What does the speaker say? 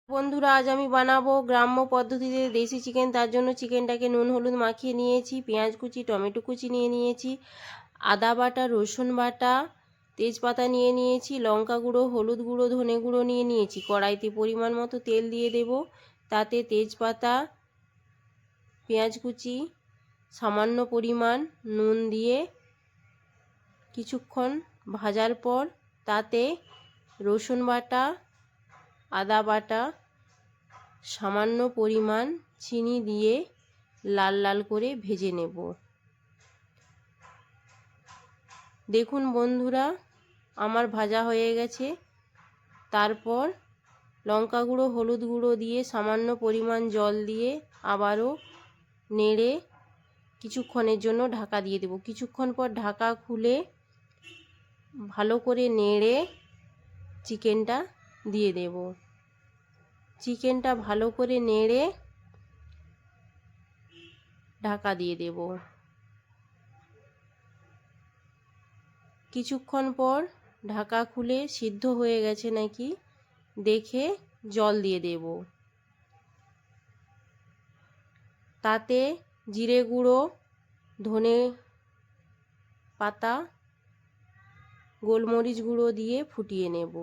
বন্ধুরা, আজ আমি বানাবো গ্রাম্য পদ্ধতিতে দেশি চিকেন। তার জন্য চিকেনটাকে নুন হলুদ মাখিয়ে নিয়েছি, পেঁয়াজ কুচি, টমেটো কুচি নিয়ে নিয়েছি, আদা বাটা, রসুন বাটা, তেজপাতা নিয়ে নিয়েছি, লঙ্কা গুঁড়ো, হলুদ গুঁড়ো, ধনে গুঁড়ো নিয়ে নিয়েছি। কড়াইতে পরিমাণ মতো তেল দিয়ে দেব। তাতে তেজপাতা, পেঁয়াজ কুচি, সামান্য পরিমাণ নুন দিয়ে কিছুক্ষণ ভাজার পর তাতে রসুন বাটা, আদা বাটা, সামান্য পরিমাণ চিনি দিয়ে লাল লাল করে ভেজে নেব। দেখুন বন্ধুরা, আমার ভাজা হয়ে গেছে। তারপর লঙ্কা গুঁড়ো, হলুদ গুঁড়ো দিয়ে সামান্য পরিমাণ জল দিয়ে আবারও নেড়ে কিছুক্ষণের জন্য ঢাকা দিয়ে দেব। কিছুক্ষণ পর ঢাকা খুলে ভালো করে নেড়ে চিকেনটা দিয়ে দেব। চিকেনটা ভালো করে নেড়ে ঢাকা দিয়ে দেব। কিছুক্ষণ পর ঢাকা খুলে সিদ্ধ হয়ে গেছে নাকি দেখে জল দিয়ে দেব। তাতে জিরে গুঁড়ো, ধনে পাতা, গোলমরিচ গুঁড়ো দিয়ে ফুটিয়ে নেব।